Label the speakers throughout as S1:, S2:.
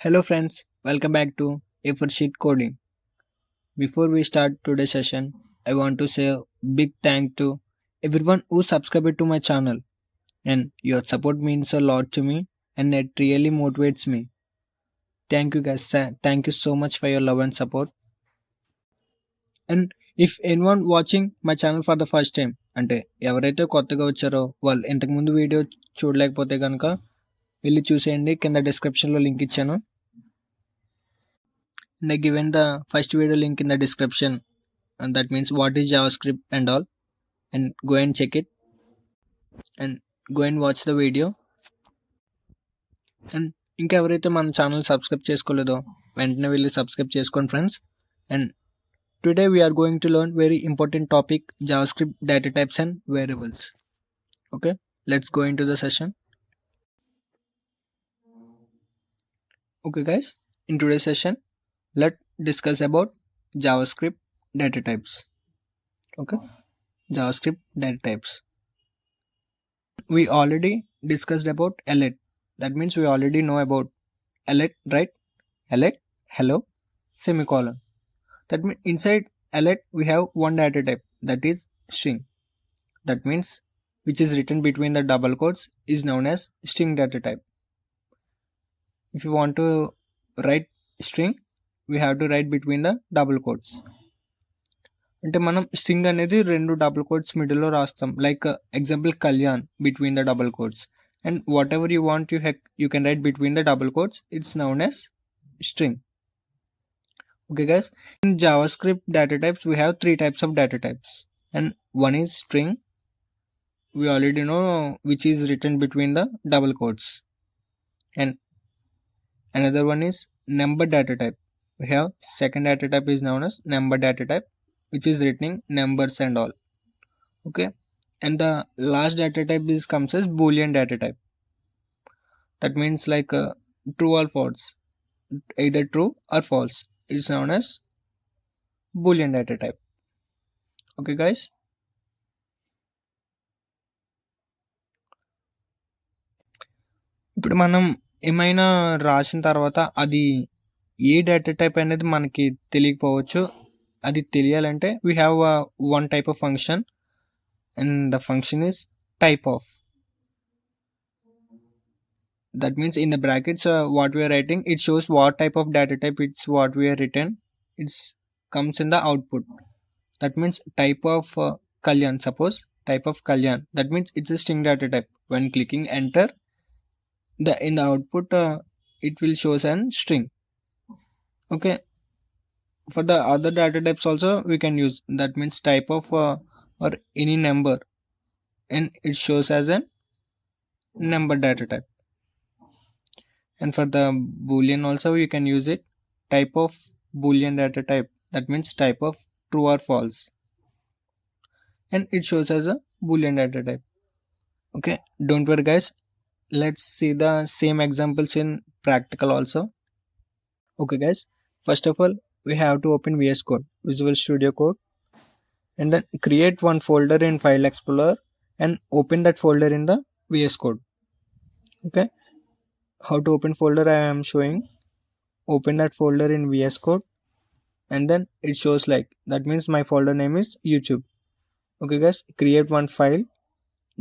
S1: Hello friends, welcome back to A for Sheet Coding. Before we start today's session, I want to say a big thank to everyone who subscribed to my channel, and your support means a lot to me and it really motivates me. Thank you guys. Thank you so much for your love and support. And if anyone watching my channel for the first time, అంటే ఎవరైతే కొత్తగా వచ్చారో వాళ్ళు ఇంతకుముందు video చూడలేకపోతే కనుక వెళ్ళి చూసేయండి, కింద డిస్క్రిప్షన్లో లింక్ ఇచ్చాను. And I given the first video link in the description, and that means what is JavaScript and all, and go and check it and go and watch the video. And ఇంకా ఎవరైతే మన channel subscribe చేసుకోలేదో వెంటనే వెళ్ళి subscribe చేసుకోండి friends. And today we're going to learn very important topic JavaScript data types and variables. Okay, let's go into the session. Okay guys, in today's session let's discuss about JavaScript data types. Okay, JavaScript data types. We already discussed about let. That means we already know about let, right? Let, hello, semicolon. That means inside let we have one data type, that is string. That means which is written between the double quotes is known as string data type. If you want to write string, we have to write between the double quotes. అంటే మనం string అనేది రెండు double quotes మిడిల్లో రాస్తాం, like example Kalyan between the double quotes, and whatever you want you can write between the double quotes, it's known as string. Okay guys, in JavaScript data types we have three types of data types, and one is string. We already know which is written between the double quotes, and another one is number data type. We have second data type is known as number data type, which is written in numbers and all. Okay, and the last data type is comes as Boolean data type. That means like true or false, either true or false. It is known as Boolean data type. Okay guys, ఇప్పుడు మనం ఏమైనా రాసిన తర్వాత అది ఏ data type అనేది మనకి తెలియకపోవచ్చు. అది తెలియాలంటే we have one type of function, and the function is type of. That means in the brackets what we are writing, it shows what type of data type it's what we are written. It's comes in the output. That means type of Kalyan, suppose type of Kalyan, that means it's a string data type. When clicking enter, in the output it will shows an string. Okay, for the other data types also we can use, that means type of or any number, and it shows as a number data type. And for the Boolean also you can use it, type of Boolean data type, that means type of true or false, and it shows as a Boolean data type. Okay, don't worry guys, let's see the same examples in practical also. Okay guys, first of all we have to open VS Code, Visual Studio Code, and then create one folder in File Explorer and open that folder in the VS Code. Okay, how to open folder I am showing. Open that folder in VS Code, and then it shows like, that means my folder name is YouTube. Okay guys, create one file,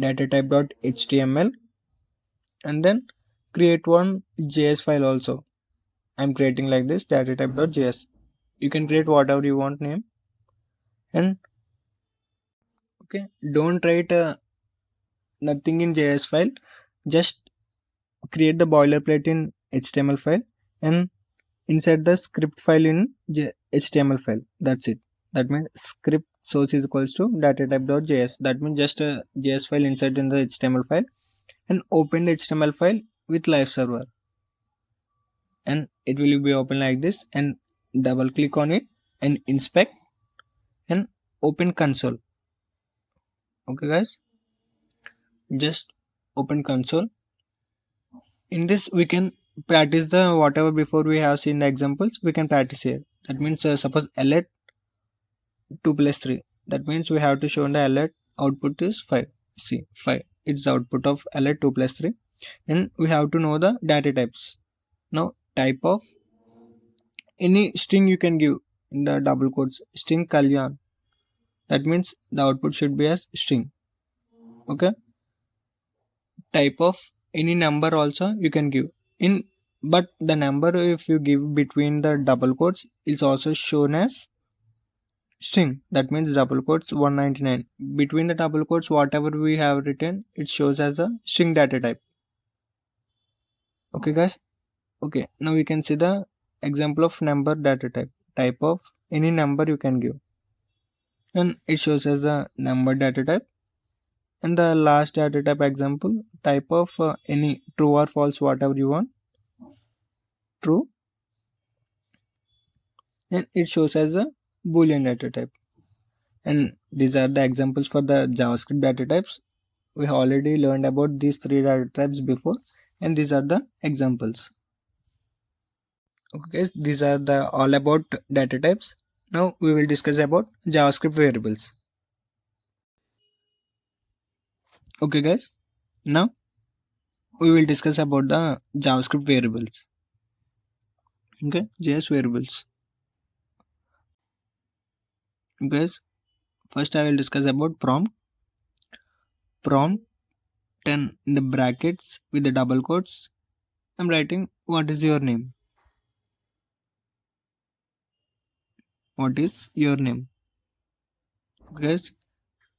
S1: datatype.html, and then create one JS file also. I'm creating like this, datatype.js. You can create whatever you want name, and okay, don't write nothing in JS file, just create the boilerplate in HTML file and insert the script file in HTML file. That's it. That means script source is equals to datatype.js. That means just a JS file insert in the HTML file, and open the HTML file with live server, and it will be open like this, and double click on it and inspect and open console. Okay guys, just open console. In this we can practice the whatever before we have seen the examples, we can practice here. That means suppose let 2 plus 3, that means we have to show the let output is 5. See, 5, it's the output of let 2 plus 3, and we have to know the data types. Now type of any string you can give in the double quotes, string Kalyan. That means the output should be as string. Okay. Type of any number also you can give in, but the number if you give between the double quotes is also shown as string. That means double quotes 199 between the double quotes, whatever we have written, it shows as a string data type. Okay guys. Okay, now we can see the example of number data type of any number you can give, and it shows as a number data type. And the last data type example, type of any true or false, whatever you want, true, and it shows as a Boolean data type. And these are the examples for the JavaScript data types. We already learned about these three data types before, and these are the examples. Okay guys, these are the all about data types. Now we will discuss about JavaScript variables. Okay guys, now we will discuss about the JavaScript variables. Okay, JS variables. Guys, first I will discuss about prompt. Prompt 10 in the brackets with the double quotes. I'm writing what is your name. What is your name? Guys,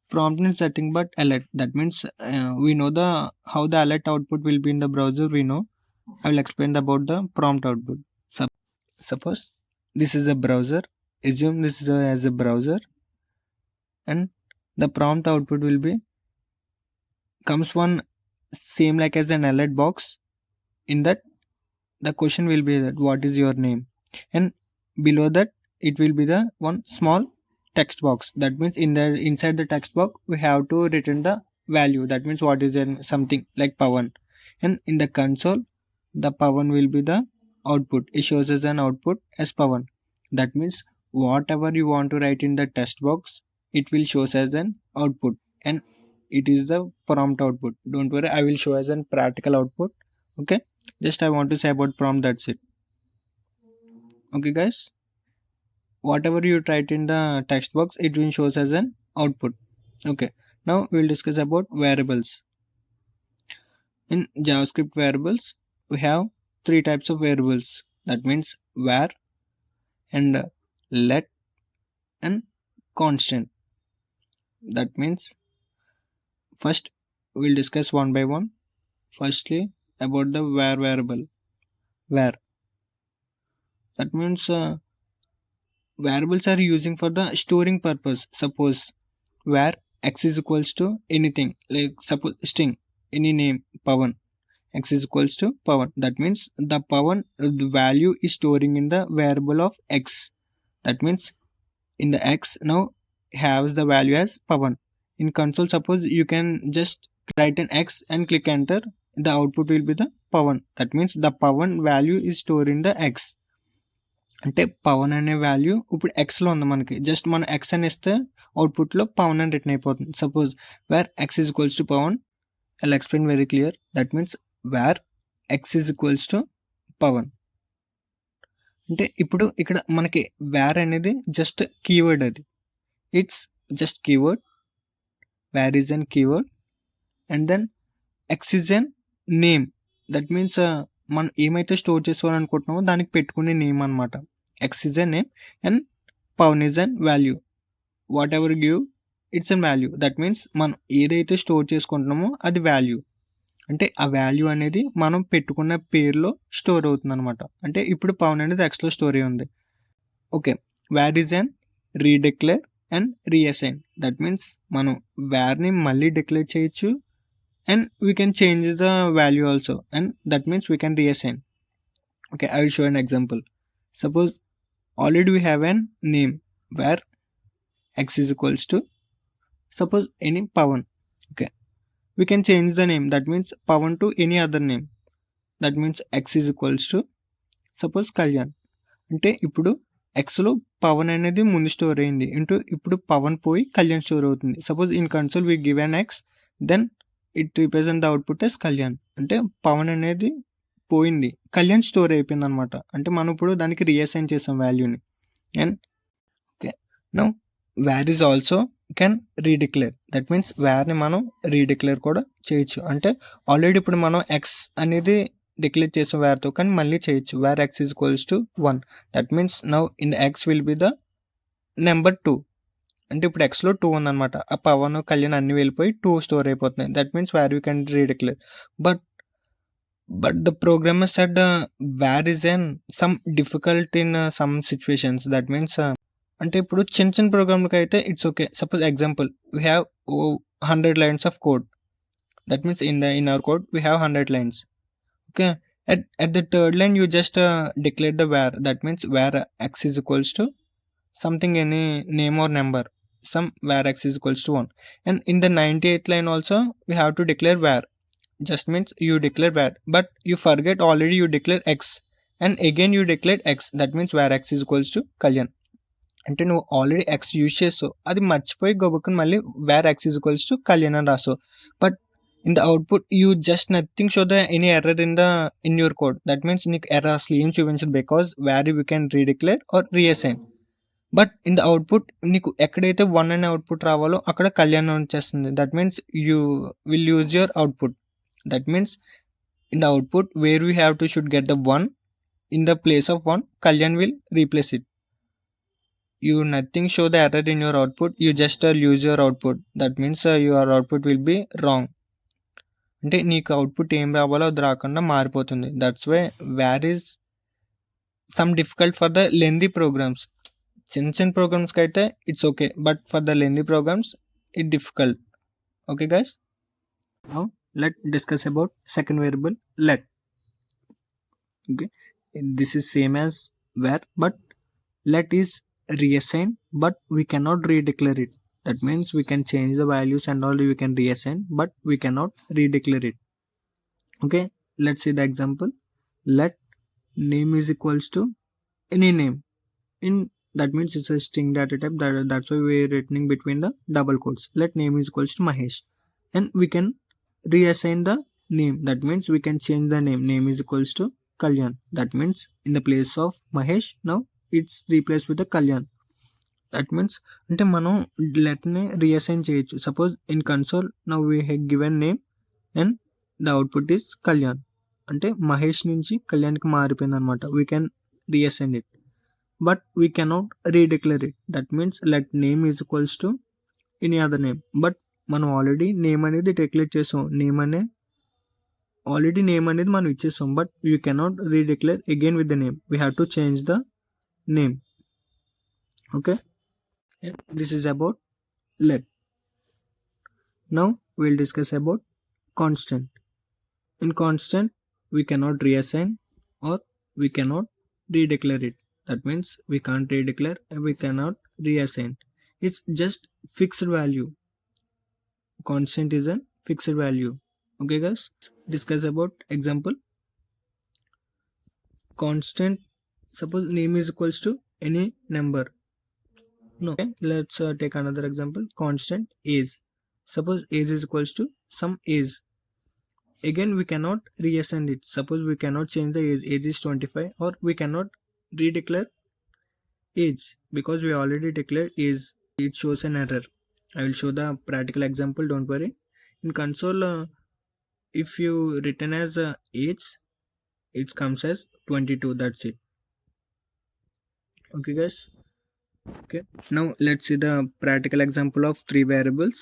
S1: prompt is setting but alert. That means we know the how the alert output will be in the browser. We know. I will explain about the prompt output. Suppose this is a browser. Assume this is as a browser, and the prompt output will be comes one same like as an alert box. In that the question will be that what is your name, and below that it will be the one small text box. That means in the inside the text box we have to return the value. That means what is in something like Pawan, and in the console the Pawan will be the output. It shows as an output as Pawan. That means whatever you want to write in the text box, it will shows as an output, and it is the prompt output. Don't worry, I will show as an practical output. Okay, just I want to say about prompt, that's it. Okay guys, whatever you write in the text box, it will shows as an output. Okay, now we will discuss about variables. In JavaScript variables, we have three types of variables. That means var and let and constant. That means first we'll discuss one by one. Firstly about the var variable. Var, that means variables are using for the storing purpose. Suppose var x is equals to anything, like suppose string any name Pawan, x is equals to Pawan. That means the Pawan the value is storing in the variable of x. That means in the x now has the value as Pawan. In console, suppose you can just write an x and click enter, the output will be the Pawan. That means the Pawan value is stored in the x. అంటే పవన్ అనే value ఇప్పుడు ఎక్స్లో ఉంది మనకి. Just మనం X అని ఇస్తే అవుట్పుట్లో పవన్ అని రిటర్న్ అయిపోతుంది. Suppose var x is equals to Pavan, I explain very clear. That means var x is equals to Pavan అంటే ఇప్పుడు ఇక్కడ మనకి వేర్ అనేది జస్ట్ కీవర్డ్, అది it's just keyword. Var is an keyword and then x is an name. దట్ మీన్స్ మనం ఏమైతే స్టోర్ చేసుకోవాలనుకుంటున్నామో దానికి పెట్టుకునే నేమ్ అనమాట. X is a name and pawn is an value. Whatever give, it's a value. That means మనం ఏదైతే store చేసుకుంటున్నామో అది వాల్యూ. అంటే ఆ వాల్యూ అనేది మనం పెట్టుకున్న పేరులో స్టోర్ అవుతుంది అనమాట. అంటే ఇప్పుడు పవన్ అనేది ఎక్స్లో స్టోర్ అయి ఉంది. Okay, wear is an redeclare and reassign. That మీన్స్ మనం వేర్ని మళ్ళీ డిక్లేర్ చేయొచ్చు and we can change the value also, and that means we can reassign. Okay, I will show an example. Suppose already we have an name where x is equals to suppose any Pawan. Okay, we can change the name. That means Pawan to any other name. That means x is equals to suppose Kalyan. అంటే ఇప్పుడు ఎక్స్లో పవన్ అనేది ముందు store అయింది, into ఇప్పుడు పవన్ పోయి Kalyan store అవుతుంది. Suppose in console we give an x, then it represent the output as Kalyan. అంటే పవన్ అనేది పోయింది, కళ్యాణ్ స్టోర్ అయిపోయింది అనమాట. అంటే మనం ఇప్పుడు దానికి రీఅసైన్ చేసాం వాల్యూని. And okay, now where is also can redeclare. That means వేర్ని మనం రీడిక్లేర్ కూడా చేయొచ్చు. అంటే ఆల్రెడీ ఇప్పుడు మనం ఎక్స్ అనేది డిక్లేర్ చేసాం వేర్తో, కానీ మళ్ళీ చేయొచ్చు. Var x is equals to 1. That means now in the x will be the number 2. అంటే ఇప్పుడు ఎక్స్లో 2 ఉందన్నమాట. ఆ పవన్ కళ్యాణ్ అన్ని వెళ్ళిపోయి 2 స్టోర్ అయిపోతున్నాయి. That means wear you can redeclare. But the programmer said where is an some difficult in some situations. That means అంటే ఇప్పుడు చిన్న ప్రోగ్రామ్కి అయితే it's okay. Suppose example we have 100 lines of code. That means in our code we have 100 lines. Okay, at the third line you just declare the where. That means where x is equals to something, any name or number, some where x is equals to 1. And in the 98th line also we have to declare where. Just means you declare where, but you forget already you declare x, and again you declare x. That means where x is equals to Kalyan. అంటే నువ్వు already X use చేసావు, అది మర్చిపోయి గొబ్బకుని మళ్ళీ var x is equals to Kalyan అని రాసావు. But in the output you just nothing show the any error in your code. That means నీకు ఎర్రర్ అసలు ఏం చూపించదు, because var you can redeclare or reassign. But in the output నీకు ఎక్కడైతే 1 అనే అవుట్పుట్ రావాలో అక్కడ కళ్యాణ్ వచ్చేస్తుంది. That means you will use your output. That means in the output where we have to should get the 1, in the place of 1 Kalyan will replace it. You nothing show the error in your output, you just lose your output. That means your output will be wrong. అంటే నీకు output ఏం రావాలో అది రాకుండా మారిపోతుంది. That's why var is some difficult for the lengthy programs. చిన్న ప్రోగ్రామ్స్కి అయితే it's okay, but for the lengthy programs it difficult. Okay guys, now let's discuss about second variable let. Okay, this is same as where, but let is reassigned, but we cannot redeclare it. That means we can change the values and all, we can reassign, but we cannot redeclare it. Okay, let's see the example. Let name is equals to any name. In that means it's a string data type, that's why we're returning between the double quotes. Let name is equals to Mahesh, and we can reassign the name. That means we can change the name is equals to Kalyan. That means in the place of Mahesh now it's replaced with the Kalyan. That means అంటే మనం let ని reassign చేయొచ్చు. Suppose in console now we have given name and the output is Kalyan. అంటే మహేష్ నుంచి కళ్యాణ్కి మారిపోయింది అనమాట. We can reassign it, but we cannot redeclare it. That means let name is equals to any other name. But మనం already name అనేది declare చేసాం, name అనేది మనం ఇచ్చేసాం. But you cannot redeclare again with the name, we have to change the name. Okay, this is about let. Now we'll discuss about constant. In constant we cannot reassign or we cannot redeclare it. That means we can't redeclare and we cannot reassign. It's just fixed value. Constant is a fixed value. Okay guys, discuss about example. Constant, suppose name is equals to any number. No, okay, let's take another example. Constant age, suppose age is equals to some age. Again we cannot reassign it. Suppose we cannot change the age is 25, or we cannot redeclare age because we already declared age. It shows an error. I will show the practical example, don't worry. In console if you written as age, it comes as 22. That's it. Okay guys, okay, now let's see the practical example of 3 variables.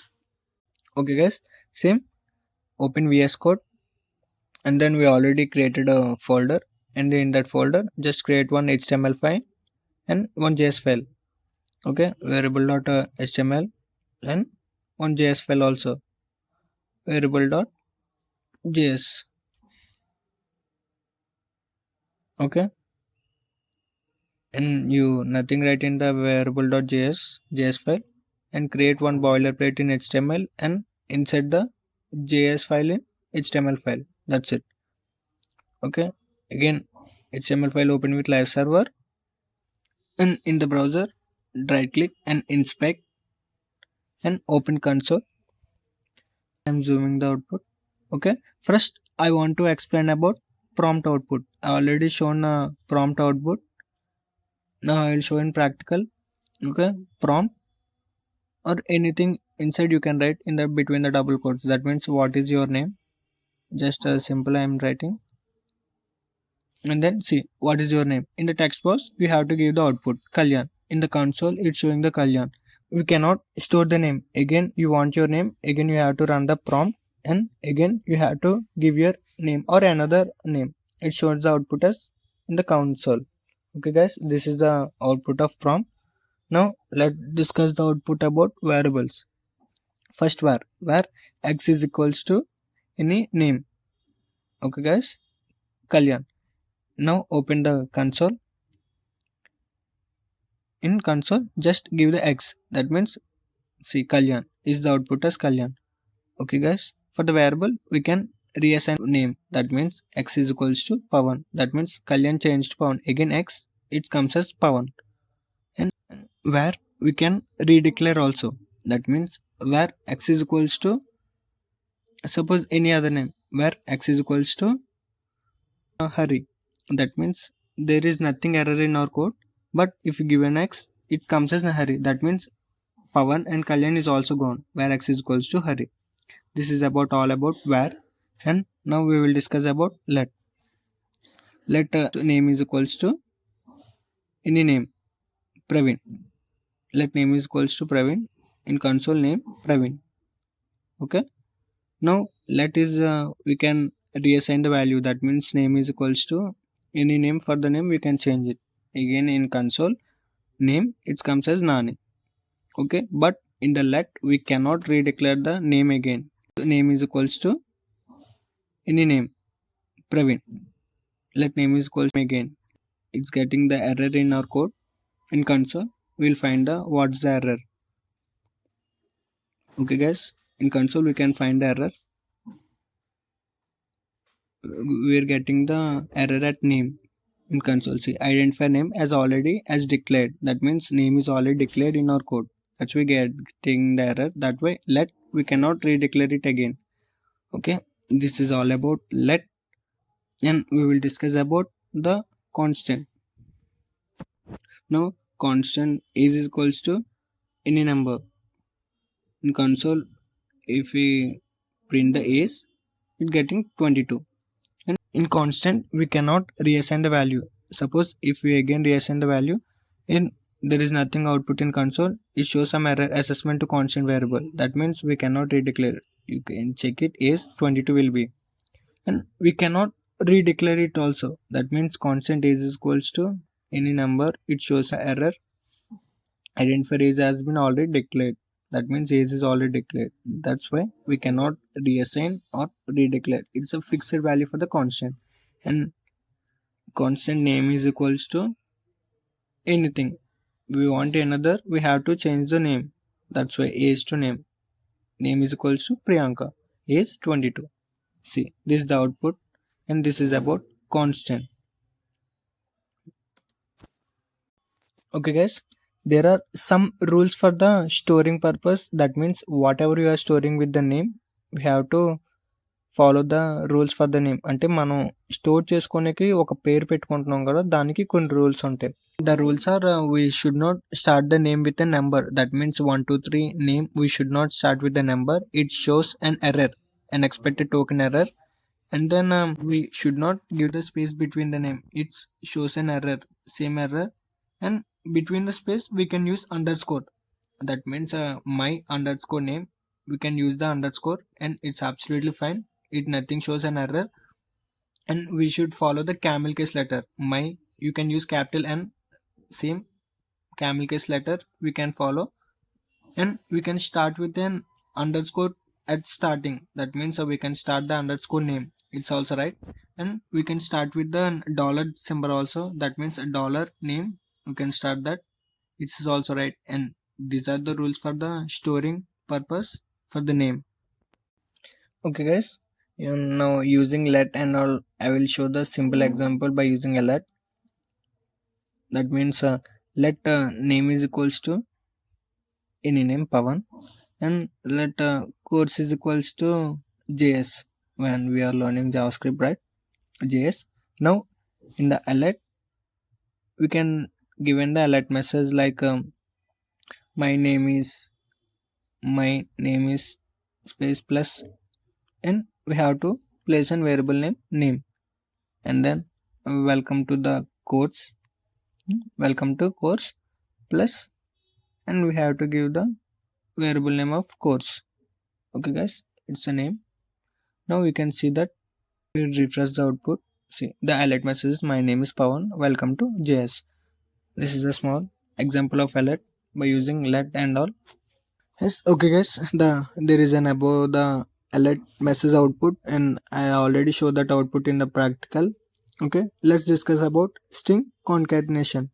S1: Okay guys, same, open VS Code, and then we already created a folder, and in that folder just create one HTML file and one JS file. Okay, variable.html and one JS file also, variable.js. Okay, and you nothing write in the variable.js file and create one boilerplate in HTML and insert the JS file in HTML file. That's it. Okay, again HTML file open with live server, and in the browser right click and inspect and open console. I'm zooming the output. Okay, first I want to explain about prompt output. I already shown prompt output. Now I will show in practical. Okay, prompt or anything inside you can write in the between the double quotes. That means what is your name? Just simple I am writing, and then see what is your name. In the text box we have to give the output Kalyan. In the console it's showing the Kalyan. We cannot store the name. Again you want your name, again you have to run the prompt, and again you have to give your name or another name. It shows the output as in the console. Okay guys, this is the output of prompt. Now let's discuss the output about variables. First where x is equals to any name. Okay guys, Kalyan. Now open the console. In console just give the x. That means see Kalyan is the output as Kalyan. Okay guys, for the variable we can reassign name. That means x is equals to Pawan. That means Kalyan changed to Pawan. Again x it comes as Pawan. And where we can redeclare also. That means where x is equals to suppose any other name, where x is equals to Hari. That means there is nothing error in our code, but if you give an x it comes as Hari. That means Pawan and Kalyan is also gone where x is equals to Hari. This is about all about where. And now we will discuss about let. Let name is equals to any name Praveen. Let name is equals to Praveen. In console name Praveen. Okay. Now let is we can reassign the value. That means name is equals to any name. For the name we can change it. Again in console name it comes as Nani. Okay, but in the let we cannot redeclare the name again. The name is equals to any name Praveen. Let name is equals to again. It's getting the error in our code. In console we'll find the what's the error. Okay guys, in console we can find the error. We're getting the error at name. In console see identify name as already as declared. That means name is already declared in our code. That's why getting the error. That way let we cannot redeclare it again. Okay, this is all about let, and we will discuss about the constant. Now constant is equals to any number. In console if we print the is it getting 22. And in constant we cannot reassign the value. Suppose if we again reassign the value, in there is nothing output in console, it shows some error assessment to constant variable. That means we cannot redeclare. You can check it is 22 will be, and we cannot redeclare it also. That means constant is equals to any number, it shows an error. Identifier age has been already declared. That means age is already declared. That's why we cannot reassign or redeclare. It's a fixed value for the constant. And constant name is equals to anything. We want another, we have to change the name. That's why age to name. Name is equals to Priyanka. Age 22. See, this is the output, and this is about constant. Okay guys, there are some rules for the storing purpose. That means whatever you are storing with the name, we have to follow the rules for the name. అంటే మనం store చేసుకోనికి ఒక పేరు పెట్టుకుంటున్నాం కదా, దానికి కొన్ని rules ఉంటాయి. The rules are we should not start the name with a number. That means 1 2 3 name we should not start with the number. It shows an error, an expected token error. And then we should not give the space between the name. It shows an error, same error. And between the space we can use underscore. That means my underscore name, we can use the underscore and it's absolutely fine. It nothing shows an error. And we should follow the camel case letter. My, you can use capital N, same camel case letter we can follow. And we can start with an underscore at starting. That means we can start the underscore name, it's also right. And we can start with the dollar symbol also. That means a dollar name, we can start that, it's also right. And these are the rules for the storing purpose for the name. Okay guys, now using let and all, I will show the simple example by using a let. That means let name is equals to any name Pavan, and let course is equals to JS when we are learning JavaScript, right? JS. Now in the alert, we can given the alert message like my name is space plus, and we have to place a variable name, and then welcome to the course, welcome to course plus, and we have to give the variable name of course. Okay guys, it's a name. Now we can see that we refresh the output. See the alert message is, my name is Pawan, welcome to JS. This is a small example of alert by using let and all. Yes, okay guys, there is an above the alert message output, and I already showed that output in the practical. Okay, let's discuss about string concatenation.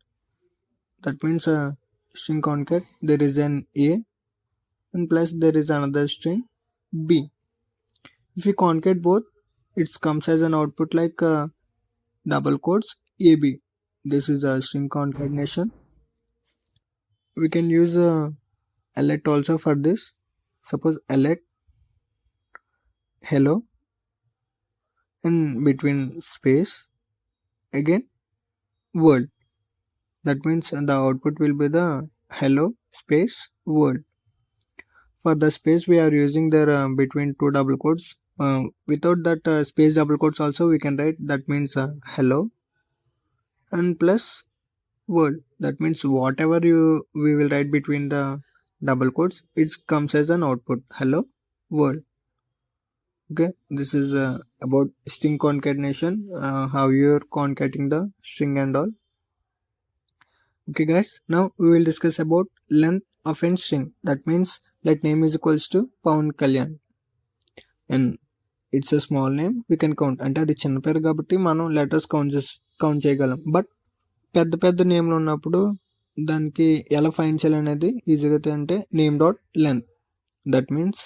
S1: That means string concat, there is an A and plus there is another string B. If we concat both, it comes as an output like double quotes AB. This is a string concatenation. We can use alert also for this. Suppose alert hello and between space again world. That means the output will be the hello space world. For the space we are using there between two double quotes. Without that space double quotes also we can write, that means hello and plus world. That means whatever we will write between the double quotes, it comes as an output hello world. Okay, this is about string concatenation, how you're concatenating the string and all. Okay guys, now we will discuss about length of a string. That means let name is equals to Pawan Kalyan, and it's a small name, we can count. అంటే అది చిన్న పేరు కాబట్టి మనం letters count చేయగలం. But పెద్ద పెద్ద నేమ్లు ఉన్నప్పుడు దానికి ఎలా ఫైండ్ చేయాలి అనేది ఈజీగా అంటే name dot length. That means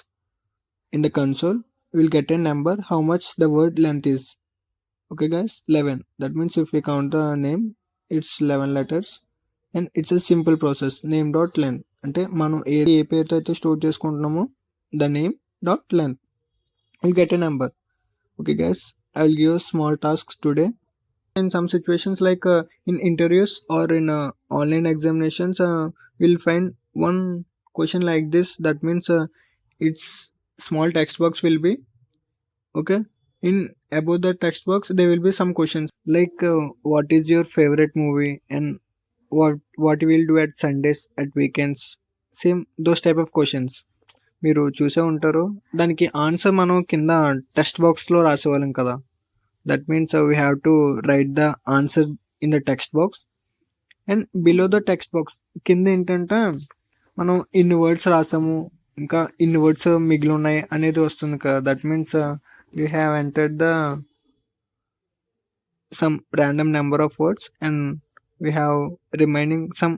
S1: in the console will get a number how much the word length is. Okay guys, 11. That means if you count the name, it's 11 letters and it's a simple process. Name dot length అంటే మనం ఏ పేరుతో అయితే store చేసుకుంటున్నామో the name dot length will get a number. Okay guys, I will give small tasks today. In some situations like in interviews or in online examinations, we'll find one question like this. That means its small text box will be okay. In above the text box there will be some questions like what is your favorite movie and what you will do at Sundays, at weekends. Same those type of questions మీరు చూసే ఉంటారు. దానికి answer మనం కింద text బాక్స్లో రాసేవాళ్ళం కదా. That means we have to right the answer in the text box and below the text box కింద ఏంటంటే మనం ఇన్ని వర్డ్స్ రాసాము, ఇంకా ఇన్ని వర్డ్స్ మిగిలి ఉన్నాయి అనేది వస్తుంది కదా. That means we have entered the sum random number of words and we have remaining some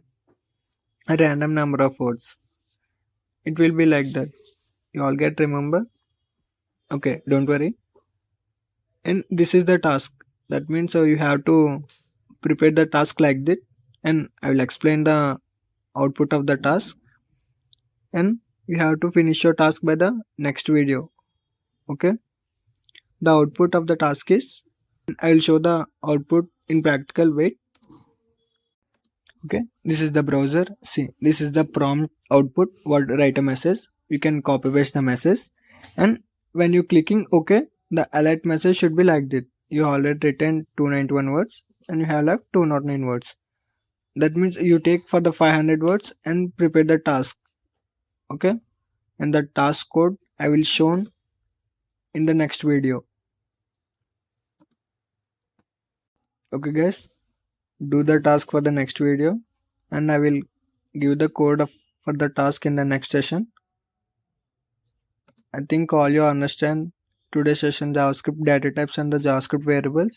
S1: random number of words. It will be like that. You all get remember? Okay, don't worry. And this is the task. That means you have to prepare the task like that, and I will explain the output of the task, and you have to finish your task by the next video. Okay, the output of the task is, I will show the output in practical way. Okay, this is the browser. See, this is the prompt output. What write a message, you can copy paste the message, and when you clicking OK, the alert message should be like that. You already written 291 words and you have left 209 words. That means you take for the 500 words and prepare the task. Okay, and the task code I will show in the next video. Okay guys, do the task for the next video, and I will give the code for the task in the next session. I think all you understand today's session, JavaScript data types and the JavaScript variables.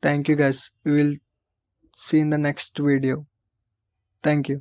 S1: Thank you guys. We will see in the next video. Thank you.